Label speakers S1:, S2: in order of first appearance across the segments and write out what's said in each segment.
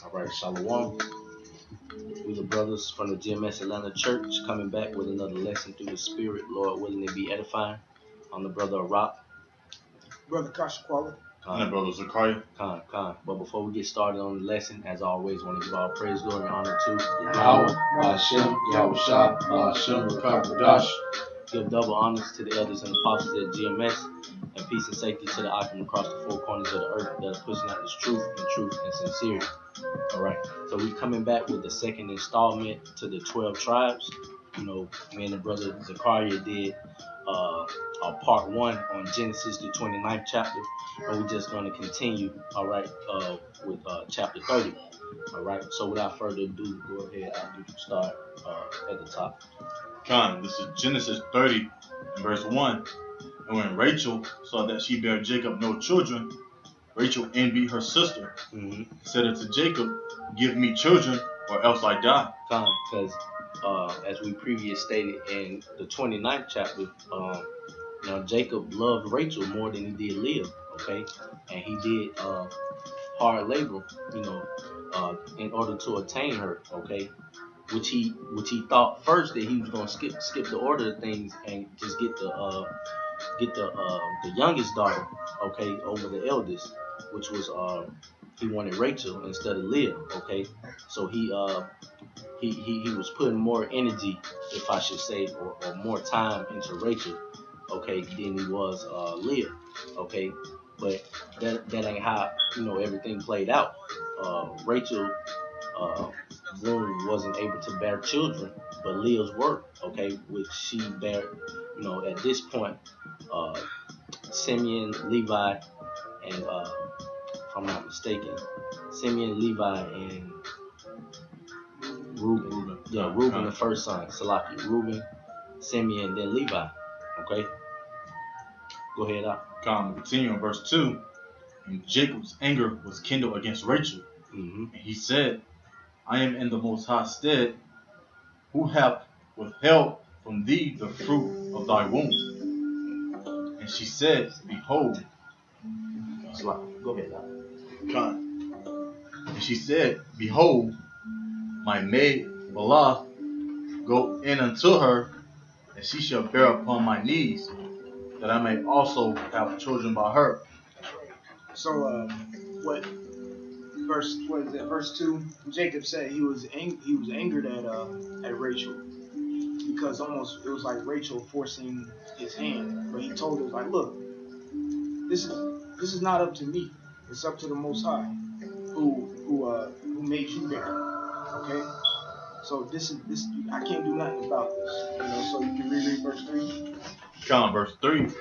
S1: All right, Shalom. We the brothers from the GMS Atlanta Church coming back with another lesson through the Spirit. Lord willing to be edifying. I'm the brother of Rock.
S2: Brother Kashakwala.
S3: And the brother Zakaria.
S1: Khan. But before we get started on the lesson, as always, want to give all praise, glory, and honor to
S3: Yahweh, Ba'ashem, Yahushua, Ba'ashem, Rakakadash.
S1: Give double honors to the elders and apostles at GMS, and peace and safety to the icon across the four corners of the earth that are pushing out this truth and sincerity. All right, so we coming back with the second installment to the 12 tribes. You know, me and the brother Zakaria did part 1 on Genesis, the 29th chapter, and we're just going to continue, all right, with chapter 30. All right, so without further ado, go ahead and start at the top.
S3: Khan, this is Genesis 30, verse 1. And when Rachel saw that she bare Jacob no children, Rachel envied her sister, said unto Jacob, give me children, or else I die.
S1: Khan, because as we previously stated in the 29th chapter, Jacob loved Rachel more than he did Leah, okay? And he did hard labor, in order to attain her, okay? Which he thought first that he was gonna skip the order of things and just get the youngest daughter, okay, over the eldest, which was he wanted Rachel instead of Leah, okay? So he was putting more energy, if I should say, or more time into Rachel, okay, than he was Leah, okay? But that ain't how everything played out. Rachel womb wasn't able to bear children, but Leah's were, okay, which she bare, at this point, Simeon, Levi, and if I'm not mistaken, Simeon, Levi, and Reuben. Yeah, Reuben, the first son, Salaki. Reuben, Simeon, then Levi. Okay? Go ahead, out.
S3: Continue in verse 2. And Jacob's anger was kindled against Rachel. And he said, I am in the Most High stead, who hath withheld from thee the fruit of thy womb. And she said, behold.
S1: Go ahead, out.
S3: And she said, behold, my maid Bala, go in unto her, and she shall bear upon my knees, that I may also have children by her.
S2: So, verse 2, Jacob said he was angered at Rachel, because almost it was like Rachel forcing his hand. But he told her, like, look, this is not up to me. It's up to the Most High, who made you bear. Okay? So this I can't do nothing about this. So you can reread verse 3.
S3: Verse 3. And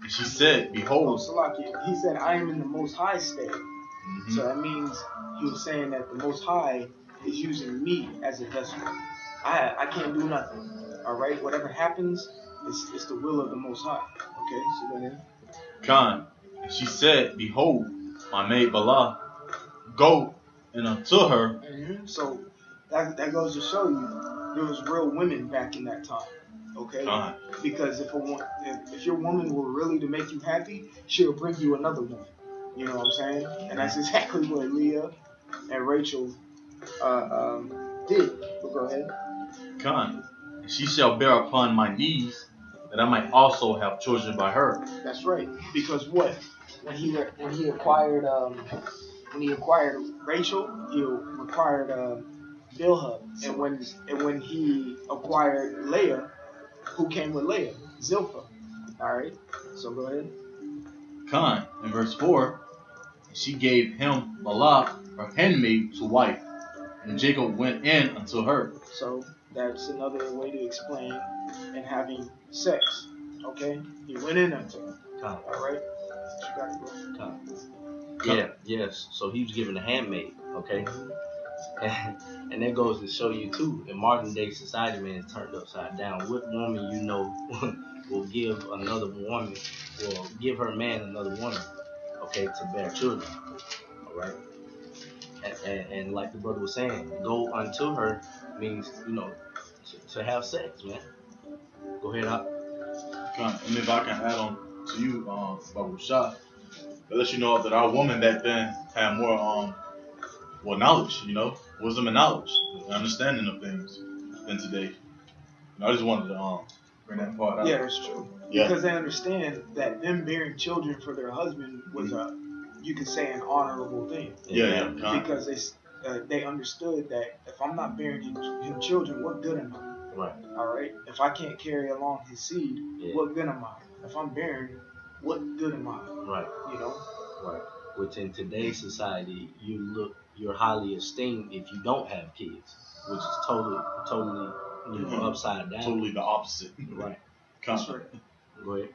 S3: she said, behold.
S2: Salaki, he said, I am in the Most High stead. So that means he was saying that the Most High is using me as a vessel. I can't do nothing. All right? Whatever happens, it's the will of the Most High. Okay? So go ahead.
S3: And she said, behold, my maid Bala, go in unto her.
S2: So that goes to show you there was real women back in that time. Okay? Because if your woman were really to make you happy, she'll bring you another woman. You know what I'm saying? And that's exactly what Leah and Rachel did. But go ahead.
S3: And she shall bear upon my knees, that I might also have children by her.
S2: That's right. Because what? When he acquired Rachel, he acquired Bilhah, and when he acquired Leah, who came with Leah? Zilpah. All right. So go ahead.
S3: In verse 4, she gave him Bala, her handmaid, to wife, and Jacob went in unto her.
S2: So that's another way to explain and having sex. Okay, he went in unto her. All right.
S1: Yes. So he was given a handmaid. Okay. And that goes to show you too, in modern day society, man, it's turned upside down. What woman will give another woman, will give her man another woman, okay, to bear children, all right? And like the brother was saying, go unto her means, to have sex, man. Go ahead, out.
S3: And if I can add on to you, Baruch Shah, to let you know that our woman back then had more knowledge, wisdom and knowledge, and understanding of things than today. I just wanted to bring that part out.
S2: Yeah, that's true.
S3: Yeah.
S2: Because they understand that them bearing children for their husband was you could say, an honorable thing.
S3: Yeah.
S2: Because they understood that if I'm not bearing him children, what good am I?
S1: Right.
S2: All right. If I can't carry along his seed, what good am I? If I'm barren, what good am I?
S1: Right. Right. Which in today's society, you're highly esteemed if you don't have kids, which is totally, upside down.
S3: Totally the opposite.
S1: Right.
S2: That's right.
S1: Go ahead.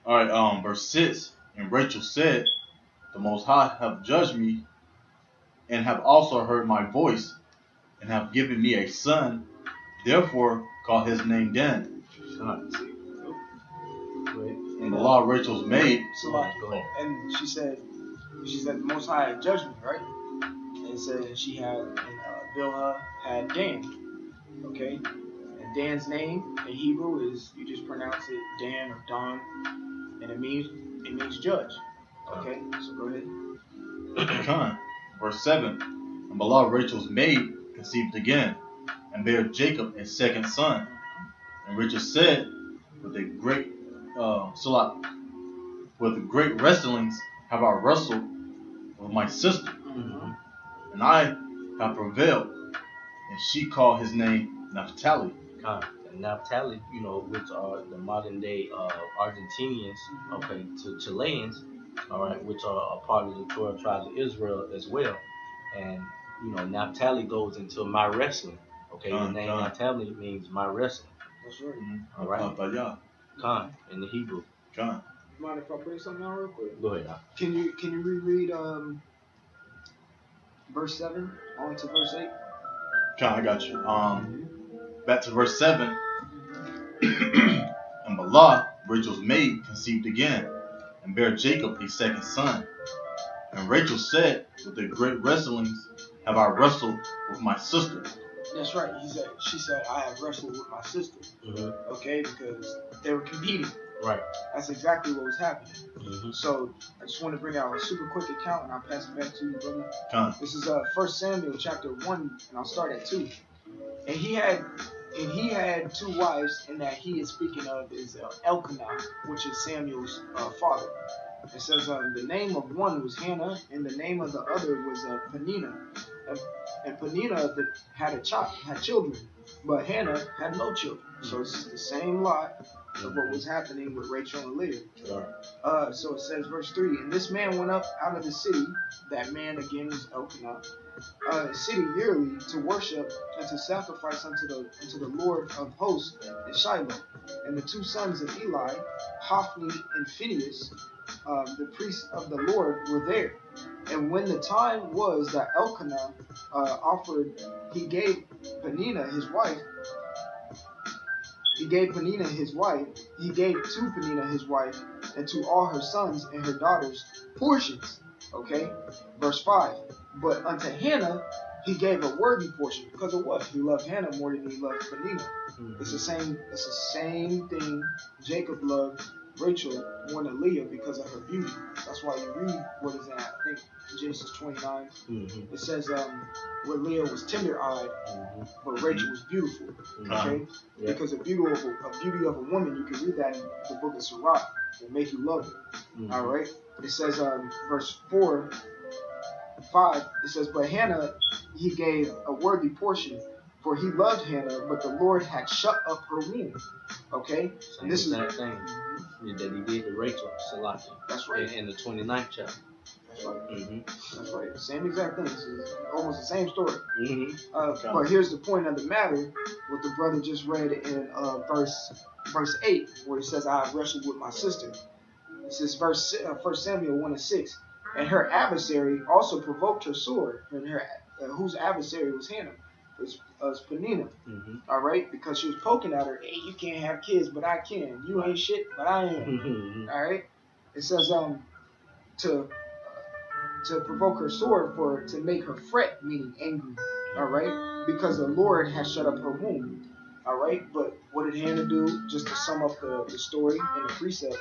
S3: All right. Verse 6. And Rachel said, "The Most High have judged me, and have also heard my voice, and have given me a son. Therefore, call his name Dan." And the law of Rachel's maid.
S2: And she said, the Most High had judged me, right? And it said she had, and Bilhah had Dan. Okay? And Dan's name in Hebrew is, you just pronounce it Dan or Don, and it means judge. Okay? So go ahead.
S3: Verse 7. And the law of Rachel's maid conceived again, and bare Jacob a second son. And Rachel said, with great wrestlings have I wrestled with my sister, and I have prevailed. And she called his name Naphtali.
S1: And Naphtali, which are the modern day Argentinians, okay, to Chileans, all right, which are a part of the 12 tribes of Israel as well. And Naphtali goes into my wrestling. Okay, the name Naphtali means my wrestling.
S2: That's right.
S1: All right. Khan in the Hebrew.
S2: Khan. You mind if I bring something out real quick?
S1: Go ahead.
S2: Can you reread verse 7 on to verse 8?
S3: Khan, I got you. Back to verse 7. And Bala, Rachel's maid, conceived again, and bare Jacob a second son. And Rachel said, with the great wrestlings have I wrestled with my sister.
S2: That's right. She said, I have wrestled with my sister.
S1: Mm-hmm.
S2: Okay, because they were competing.
S1: Right.
S2: That's exactly what was happening.
S1: Mm-hmm.
S2: So I just want to bring out a super quick account, and I'll pass it back to you, brother. This is 1 Samuel chapter 1, and I'll start at 2. And he had 2 wives, and that he is speaking of is Elkanah, which is Samuel's father. It says the name of one was Hannah, and the name of the other was Peninnah. And Peninnah had children, but Hannah had no children. So it's the same lot of what was happening with Rachel and Leah.
S1: Sure.
S2: So it says, verse 3, and this man went up out of the city, that man again was Elkanah, city yearly to worship and to sacrifice unto the Lord of hosts in Shiloh. And the 2 sons of Eli, Hophni and Phinehas, the priests of the Lord, were there. And when the time was that Elkanah offered, he gave Peninnah his wife. He gave to Peninnah his wife, and to all her sons and her daughters portions. Okay, verse 5. But unto Hannah he gave a worthy portion, because of what? He loved Hannah more than he loved Peninnah. Mm-hmm. It's the same thing. Jacob loved Rachel more than Leah because of her beauty. That's why you read what is that? I think Genesis 29. Mm-hmm. It says where Leah was tender-eyed, but Rachel was beautiful. Okay, because a beauty of a woman, you can read that in the book of Sirach. Will make you love it. All right. It says verse 5. It says, but Hannah he gave a worthy portion, for he loved Hannah, but the Lord had shut up her womb. Okay,
S1: and this is that thing that he did to Rachel, Salaki.
S2: That's right.
S1: In the 29th chapter.
S2: That's right. That's right. Same exact thing. It's almost the same story.
S1: But
S2: here's the point of the matter. What the brother just read in verse 8, where he says, "I have wrestled with my sister." This is 1 Samuel 1:6. And her adversary also provoked her sore, and her whose adversary was Hannah, was Peninnah. All right, because she was poking at her. Hey, you can't have kids, but I can. You ain't shit, but I am. All right. It says to provoke her sore, to make her fret, meaning angry. All right, because the Lord has shut up her womb. All right, but what did Hannah do? Just to sum up the story and the precept,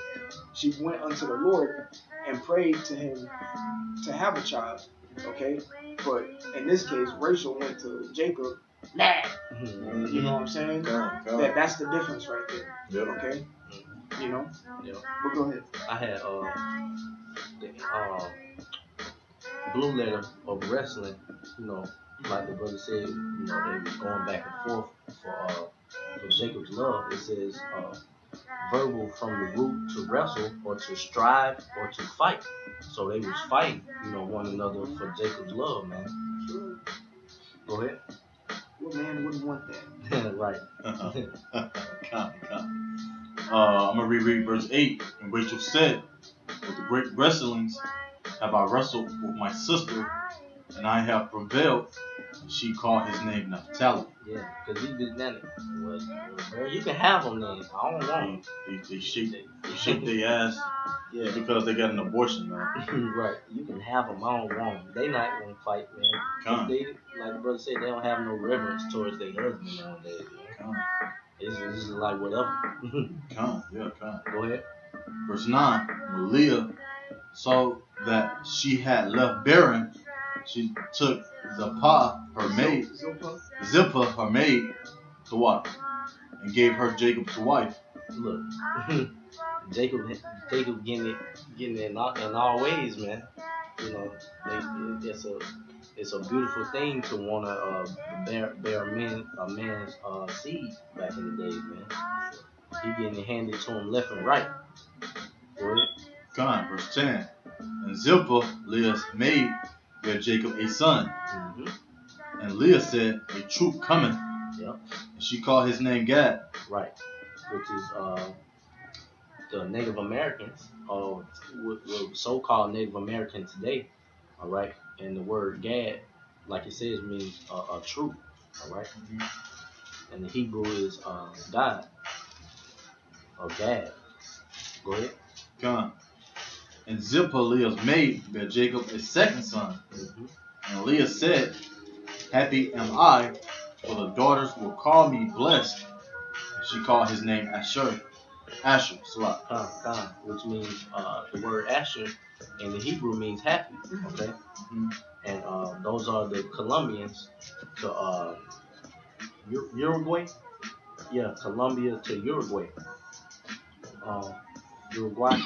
S2: she went unto the Lord and prayed to him to have a child. Okay, But in this case, Rachel went to Jacob mad. You know what I'm saying? That's the difference right there.
S3: Yep.
S2: Okay. You know.
S1: Yeah.
S2: But go ahead.
S1: I had the blue letter of wrestling. You know, like the brother said, you know, they was going back and forth for Jacob's love. It says verbal from the root to wrestle or to strive or to fight. So they was fighting, you know, one another for Jacob's love, man.
S2: Sure.
S1: Go ahead.
S2: What man wouldn't want that?
S1: Right.
S3: I'm gonna reread verse 8. And Rachel said, "With the great wrestlings have I wrestled with my sister, and I have prevailed." And she called his name Naphtali.
S1: Yeah, because he did that. Well, you can have them then. I don't want them.
S3: They shake their ass. Yeah, because they got an abortion, man.
S1: Right. You can have them. I don't want them. They not gonna fight, man. They, like the brother said, they don't have no reverence towards their husband nowadays. It's just like whatever.
S3: Come.
S1: Go ahead.
S3: Verse 9. When Leah saw that she had left barren, she took Zilpah, her maid, to wife, and gave her Jacob to wife.
S1: Look, Jacob getting it in all ways, man. You know, it's a beautiful thing to want to bear a man's seed back in the days, man. He getting it handed to him left and right. Go ahead.
S3: God, verse 10. And Zilpah, Leah's maid, bare Jacob a son. And Leah said, "A troop cometh."
S1: Yep.
S3: And she called his name Gad.
S1: Right. Which is the Native Americans, so-called Native American today. All right. And the word Gad, like it says, means a troop. All right. And the Hebrew is God or Gad. Go ahead.
S3: God. And Zilpah, Leah's maid, bare Jacob a second son. And Leah said, "Happy am I, for the daughters will call me blessed." And she called his name Asher,
S1: which means the word Asher in the Hebrew means happy. Okay. And those are the Colombians to Uruguay. Yeah, Colombia to Uruguay. Uruguay.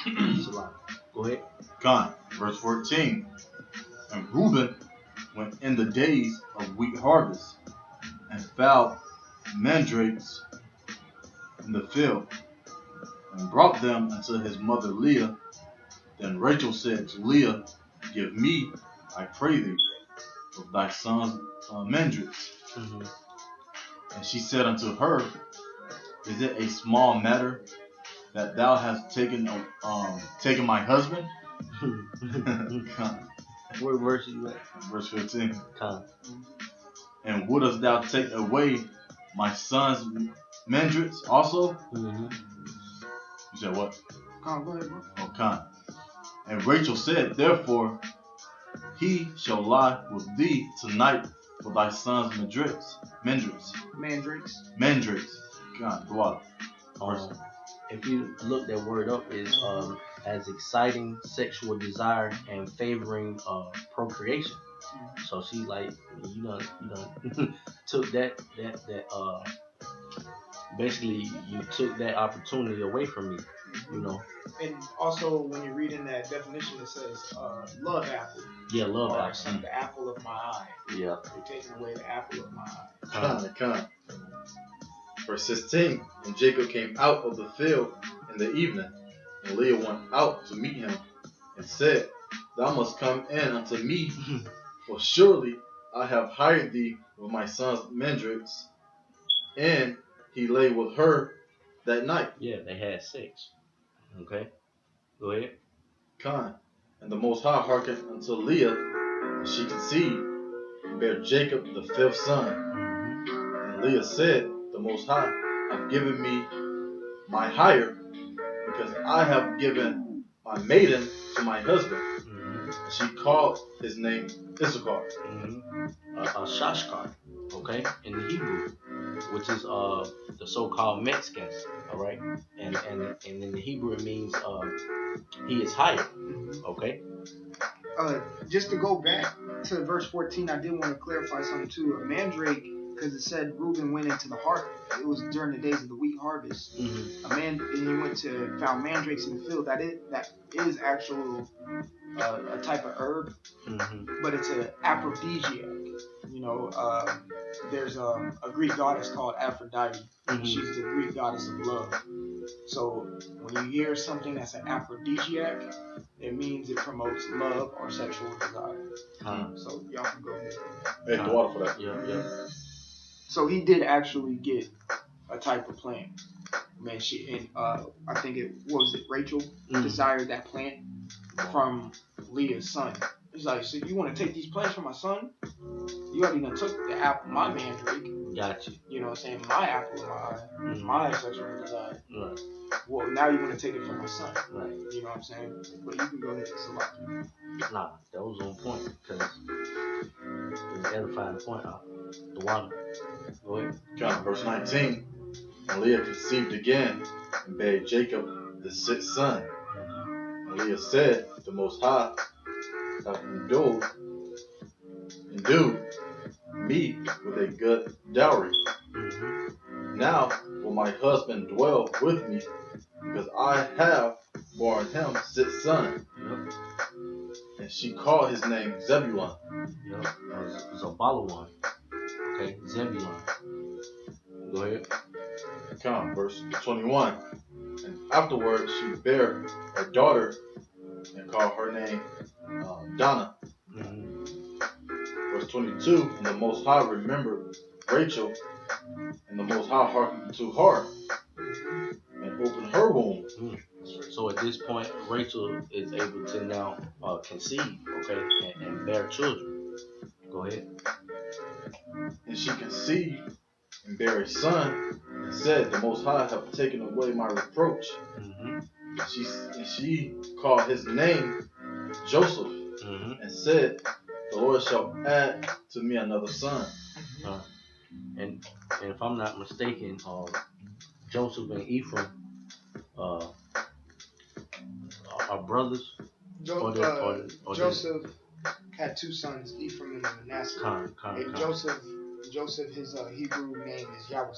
S1: Go ahead.
S3: God, verse 14. And Reuben went in the days of wheat harvest, and found mandrakes in the field, and brought them unto his mother Leah. Then Rachel said to Leah, "Give me, I pray thee, of thy son's mandrakes." And she said unto her, "Is it a small matter that thou hast taken my husband?"
S1: Where verse you at?
S3: Verse 15. And wouldst thou take away my son's mandrakes also? You said what?
S2: Go ahead, bro.
S3: Okay. And Rachel said, "Therefore he shall lie with thee tonight for thy son's mandrakes. God, go out.
S1: If you look that word up, is as exciting sexual desire and favoring procreation. So she like you done took that basically you took that opportunity away from me, you know.
S2: And also when you read in that definition, it says love apple.
S1: Yeah, love apple.
S2: The apple of my eye.
S1: Yeah.
S2: You're taking away the apple of my eye.
S3: Come. Verse 16. And Jacob came out of the field in the evening, and Leah went out to meet him, and said, "Thou must come in unto me, for surely I have hired thee with my son's mandrakes." And he lay with her that night.
S1: Yeah, they had sex. Okay, go ahead.
S3: And the Most High hearkened unto Leah, and she conceived, and bare Jacob the fifth son. And Leah said, "The Most High hath given me my hire, because I have given my maiden to my husband." And she called his name Issachar.
S1: Shashkar, okay, in the Hebrew, which is the so-called Mexicans, all right, and in the Hebrew it means he is hired, okay.
S2: Just to go back to verse 14, I did want to clarify something too. A mandrake, because it said Reuben went into the heart. It was during the days of the wheat harvest. He went to found mandrakes in the field. That is actual a type of herb, but it's an aphrodisiac. You know, there's a Greek goddess called Aphrodite. She's the Greek goddess of love. So when you hear something that's an aphrodisiac, it means it promotes love or sexual desire. So y'all can go ahead.
S3: Hey, the water for that.
S1: Yeah.
S2: So he did actually get a type of plant. Man, I think Rachel desired that plant from Leah's son. He's like, so you want to take these plants from my son? You already done took the apple, my mandrake.
S1: Gotcha.
S2: You know what I'm saying? My apple in my eye, my sexual desire.
S1: Right.
S2: Well, now you want to take it from my son.
S1: Right.
S2: You know what I'm saying? But you can go ahead and select it.
S1: Nah, that was on point because it was edifying point. The water. Go ahead.
S3: John, verse 19. And Leah conceived again and bare Jacob the sixth son. And Leah said, the Most High hath endued me with a good dowry. Now will my husband dwell with me, because I have borne him sixth son. And she called his name Zebulun.
S1: It was a Balawan. Okay, Zebulun. Go ahead.
S3: Come, verse 21. And afterwards she bare a daughter and called her name Donna. Verse 22. And the Most High remembered Rachel, and the Most High hearkened to her and opened her womb.
S1: So at this point, Rachel is able to now conceive, okay, and bear children. Go ahead.
S3: And she conceived and bare a son, and said, the Most High hath taken away my reproach. And she called his name Joseph, and said, the Lord shall add to me another son.
S1: And if I'm not mistaken, Joseph and Ephraim are brothers.
S2: Joseph had two sons, Ephraim and Manasseh. And Joseph, his Hebrew name is Yahweh,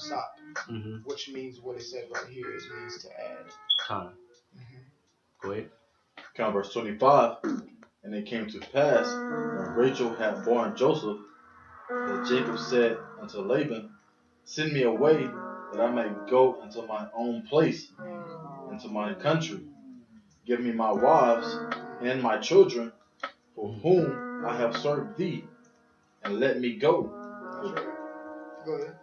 S2: which means what it said right here. It means to add.
S1: Go ahead.
S3: Count verse 25. And it came to pass, when Rachel had borne Joseph, that Jacob said unto Laban, send me away, that I may go unto my own place, into my country. Give me my wives and my children, for whom I have served thee, and let me go.
S2: Go ahead.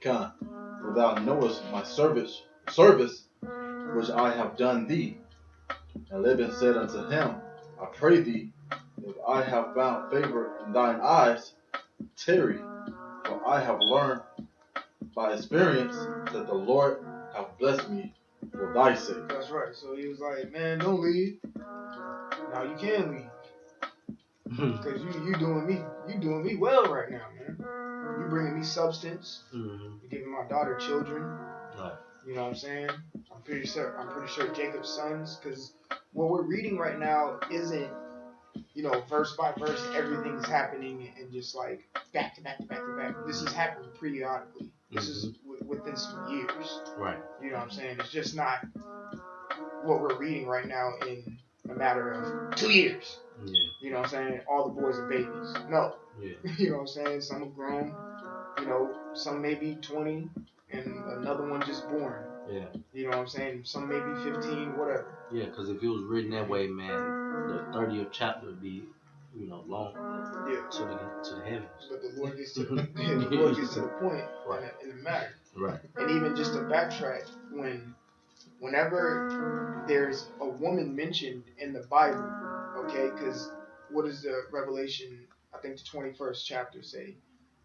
S3: Come, for thou knowest my service which I have done thee. And Laban said unto him, I pray thee, if I have found favor in thine eyes, tarry, for I have learned by experience that the Lord hath blessed me for thy sake.
S2: That's right. So he was like, man, don't leave. Now you can leave, because you doing me well right now, man. You bringing me substance. You're giving my daughter children.
S1: Right.
S2: You know what I'm saying? I'm pretty sure Jacob's sons, because what we're reading right now isn't, verse by verse, everything's happening and just like back to back to back to back. This is happening periodically. This is within some years.
S1: Right.
S2: You know what I'm saying? It's just not what we're reading right now in a matter of 2 years.
S1: Yeah.
S2: You know what I'm saying? All the boys are babies. No.
S1: Yeah.
S2: You know what I'm saying? Some are grown. Some may be 20 and another one just born.
S1: Yeah.
S2: You know what I'm saying? Some may be 15, whatever.
S1: Yeah, because if it was written that way, man, the 30th chapter would be, long.
S2: Yeah.
S1: To the heavens.
S2: But the Lord gets to the point
S1: right.
S2: in the matter.
S1: Right.
S2: And even just to backtrack, whenever there's a woman mentioned in the Bible, okay, because what does the Revelation, I think the 21st chapter say?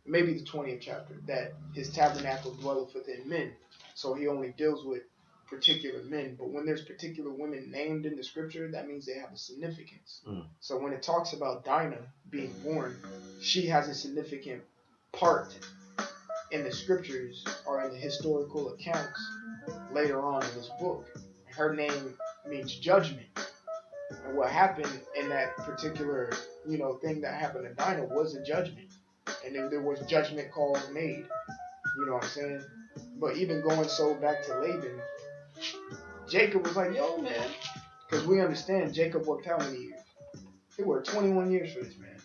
S2: Maybe the 20th chapter, that his tabernacle dwelleth within men. So he only deals with particular men. But when there's particular women named in the scripture, that means they have a significance. So when it talks about Dinah being born, she has a significant part in the scriptures or in the historical accounts later on in this book. Her name means judgment. And what happened in that particular, thing that happened to Dinah was a judgment, and there was judgment calls made. You know what I'm saying? But even going so back to Laban, Jacob was like, yo, man, because we understand Jacob worked how many years? He worked 21 years for this man.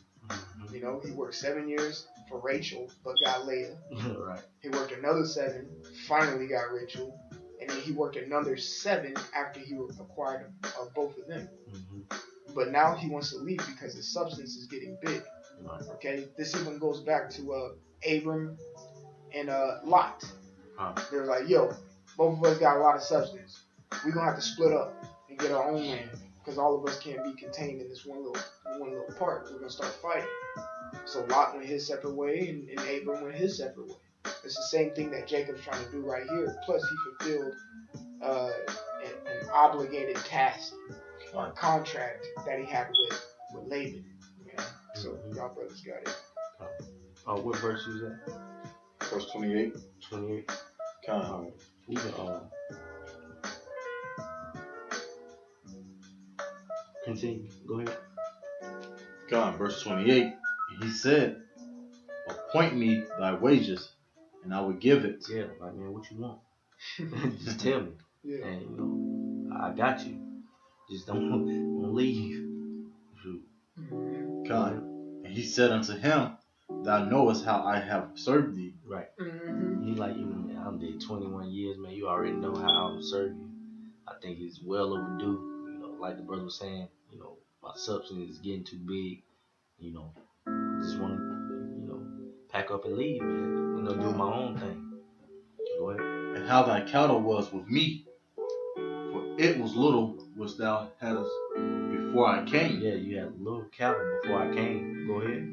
S2: He worked 7 years for Rachel, but got Leah.
S1: Right.
S2: He worked another 7, finally got Rachel, and then he worked another 7 after he acquired both of them. But now he wants to leave because his substance is getting big.
S1: Right.
S2: Okay, this even goes back to Abram and Lot. They're like, yo, both of us got a lot of substance. We're gonna have to split up and get our own land because all of us can't be contained in this one little part. We're gonna start fighting. So Lot went his separate way, and Abram went his separate way. It's the same thing that Jacob's trying to do right here. Plus, he fulfilled an obligated task or contract that he had with Laban. So y'all brothers got it.
S1: What verse is that?
S3: Verse 28.
S1: 28. You can continue. Go ahead.
S3: God, verse 28. He said, appoint me thy wages, and I will give it.
S1: Yeah, like, man, what you want? Just tell me.
S2: Yeah.
S1: And, I got you. Just don't leave.
S3: God, and he said unto him, thou knowest how I have served thee.
S1: Right. He like, I did 21 years, man. You already know how I'm serving you. I think it's well overdue. Like the brother was saying, my substance is getting too big. Just want to, pack up and leave, man. Do my own thing. Go ahead.
S3: And how thy cattle was with me, for it was little which thou hadst before I came.
S1: Yeah, you had little cattle before I came. Go ahead.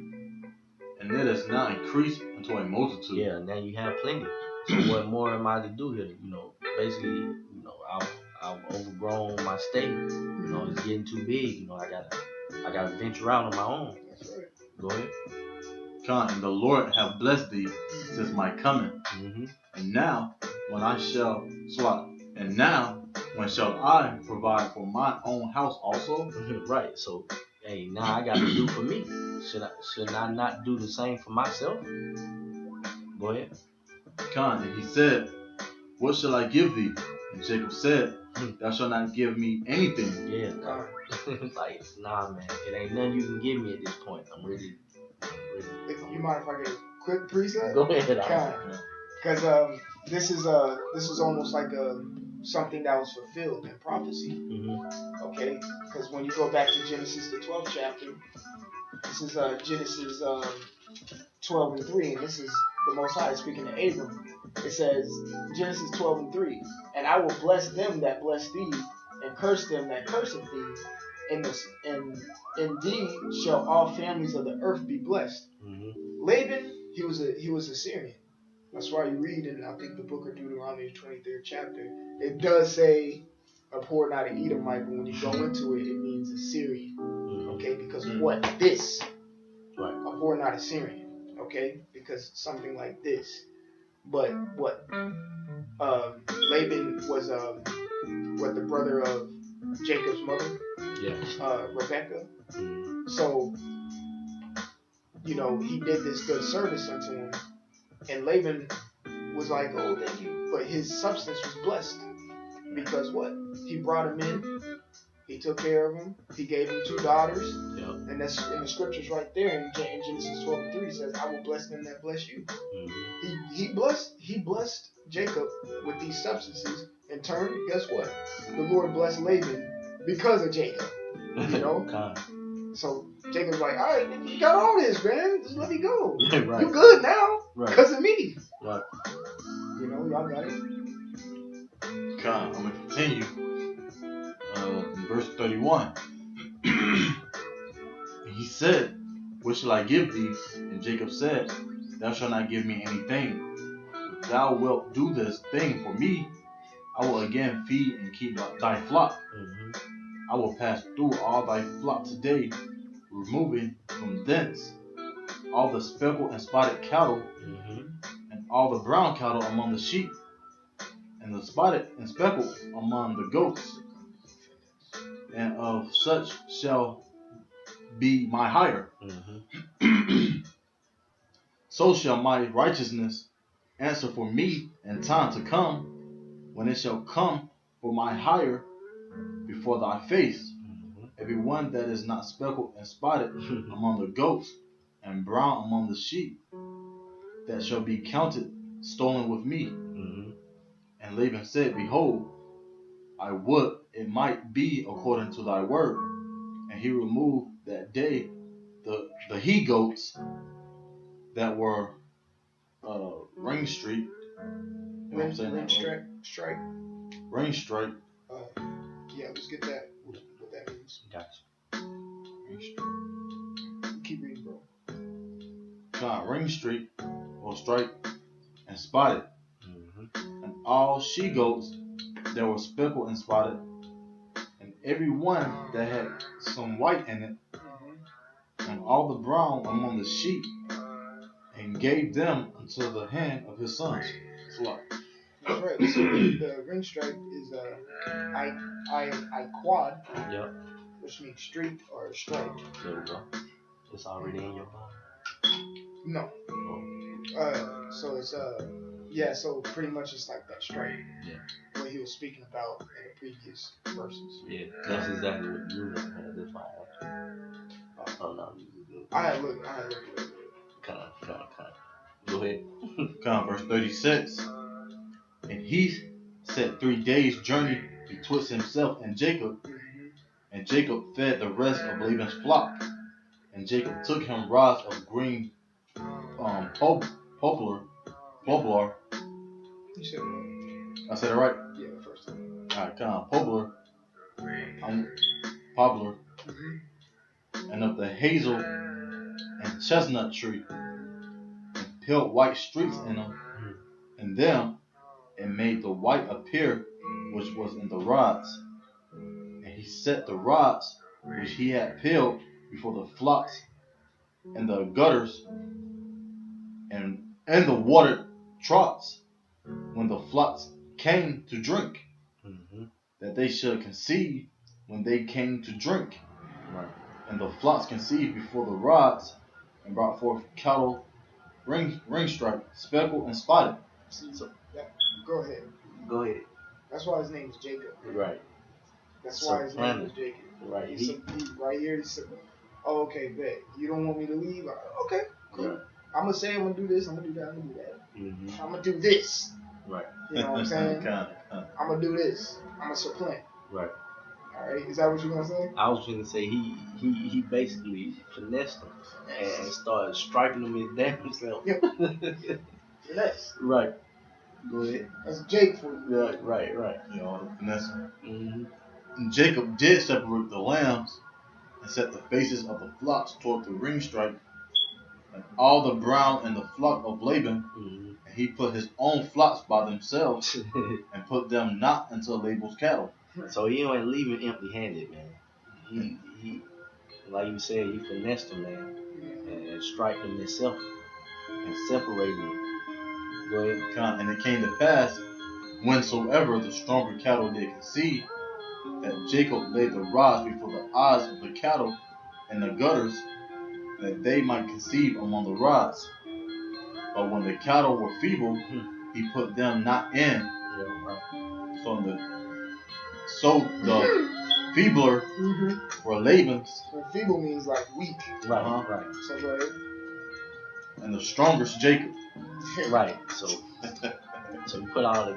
S3: And it is now increased unto a multitude.
S1: Yeah, now you have plenty. So what more am I to do here? Basically, I've overgrown my state. It's getting too big. I gotta venture out on my own.
S2: That's right.
S1: Go ahead.
S3: Come, and the Lord have blessed thee since my coming. And now, when shall I provide for my own house also?
S1: Right. So, hey, now I got to do for me. Should I not do the same for myself? Go ahead.
S3: Come, and he said, what shall I give thee? And Jacob said, thou shalt not give me anything.
S1: Yeah. Like, nah, man. It ain't nothing you can give me at this point. I'm ready.
S2: You mind if I get a quick preset?
S1: Go ahead.
S2: Because this is almost like something that was fulfilled in prophecy. Okay? Because when you go back to Genesis, the 12th chapter, this is Genesis 12 and 3, and this is the Most High speaking to Abram. It says, Genesis 12 and 3, and I will bless them that bless thee, and curse them that curseth thee. And in thee shall all families of the earth be blessed. Laban, he was a Syrian. That's why you read in, I think, the book of Deuteronomy, 23rd chapter, it does say, abhor not an Edomite, but when you go into it, it means Assyrian. Okay, because what? This.
S1: Right.
S2: Abhor not Assyrian. Okay, because something like this. But what? Laban was the brother of Jacob's mother.
S1: Yeah.
S2: Rebecca. So, he did this good service unto him. And Laban was like, oh, thank you. But his substance was blessed. Because what? He brought him in. He took care of him. He gave him 2 daughters. Yep. And that's in the scriptures right there in Genesis 12 and 3. It says, I will bless them that bless you. He blessed Jacob with these substances. In turn, guess what? The Lord blessed Laban because of Jacob. So Jacob's like, all right, you got all this, man. Just let me go. Right. You good now because of me.
S1: Right.
S2: Y'all got it.
S3: I'm going to continue. In verse 31. He said, what shall I give thee? And Jacob said, thou shalt not give me anything. If thou wilt do this thing for me, I will again feed and keep thy flock. I will pass through all thy flock today, removing from thence all the speckled and spotted cattle, and all the brown cattle among the sheep, and the spotted and speckled among the goats. And of such shall be my hire. So shall my righteousness answer for me in time to come, when it shall come for my hire before thy face. Every one that is not speckled and spotted among the goats, and brown among the sheep, that shall be counted stolen with me. And Laban said, Behold, I would it might be according to thy word. And he removed that day the he goats that were ring streak.
S2: Ring strike.
S3: Ring strike.
S2: Yeah, let's get that. What that means.
S1: Gotcha.
S3: Ring streak.
S2: Keep reading, bro.
S3: Ring streak or strike and spotted. And all she goats that were speckled and spotted, and every one that had some white in it, and all the brown among the sheep, and gave them unto the hand of his sons.
S2: That's right. So the ring strike is I quad.
S1: Yep.
S2: Which means streak or strike.
S1: There we go. It's already in your bone.
S2: No.
S1: Oh.
S2: So it's yeah. So pretty much it's like that strike.
S1: Yeah.
S2: What he was speaking about in the previous verses.
S1: Yeah, that's exactly what you meant. That's why oh no.
S2: I had looked.
S1: Kind of. Go ahead.
S3: Verse 36. And he set 3 days' journey betwixt himself and Jacob, and Jacob fed the rest of Laban's flock. And Jacob took him rods of green poplar.
S2: You said
S3: I said it right?
S2: Yeah, the first time.
S3: Alright, poplar. Poplar. And of the hazel and chestnut tree, and peeled white streaks in them, and them, and made the white appear which was in the rods. And he set the rods which he had peeled before the flocks and the gutters and the watered troughs when the flocks came to drink, that they should conceive when they came to drink.
S1: Right.
S3: And the flocks conceived before the rods, and brought forth cattle, ring stripe, speckled and spotted.
S2: So, go ahead. That's why his name is Jacob.
S1: Right.
S2: That's why his name is Jacob.
S1: Right.
S2: He right here, he said, oh, okay, bet. You don't want me to leave? Okay, cool. Right. I'm going to say I'm going to do this, I'm going to do that, I'm going to do that. I'm going to do this.
S1: Right.
S2: You know what I'm saying? I'm going to do this. I'm going to supplant.
S1: Right.
S2: All right. Is that what you're going to say?
S1: I was going to say he basically finessed them and started striking them his damn self.
S2: Yep. Finesse.
S1: Right. Go ahead.
S2: That's Jake for you.
S1: Yeah, right.
S3: You know, finesse. And Jacob did separate the lambs and set the faces of the flocks toward the ring stripe, and all the brown in the flock of Laban, and he put his own flocks by themselves, and put them not into Laban's cattle.
S1: So he ain't leaving empty-handed, man. He like you said, he finessed them, man, and striped them himself and separated them. Go ahead.
S3: And it came to pass, whensoever the stronger cattle did conceive, that Jacob laid the rods before the eyes of the cattle and the gutters, that they might conceive among the rods. But when the cattle were feeble, he put them not in. So the feebler were Laban's.
S2: Well, feeble means like weak.
S1: Right.
S2: So right.
S3: And the strongest Jacob.
S1: Right. So you put all the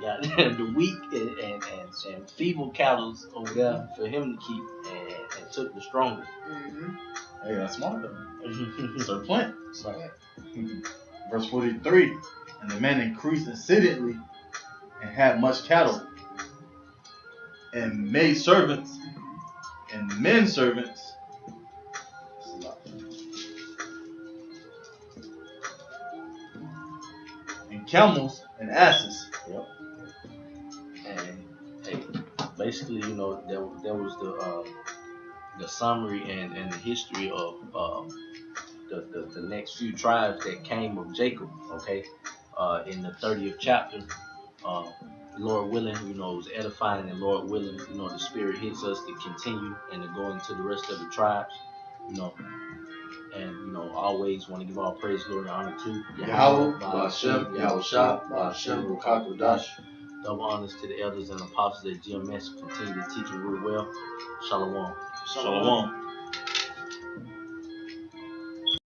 S1: the weak and feeble cattle over there for him to keep, and took the strongest.
S3: Hey, that's smart though. So plant.
S1: Right.
S3: Verse 43. And the man increased exceedingly, and had much cattle, and maid servants, and men servants. And camels and asses.
S1: Yep. And hey, basically, you know, that was the summary and the history of the next few tribes that came of Jacob. Okay, in the 30th chapter, Lord willing, you know, it was edifying, and Lord willing, you know, the Spirit hits us to continue and to go into the rest of the tribes. you know. And, you know, always want to give all praise, glory, and honor to
S4: Yahweh, Ba'ashem, Yahushua, Ba'ashem, Ruchakadash.
S1: Double honors to the elders and apostles at GMS. Continue to teach and rule well. Shalom.
S3: Shalom.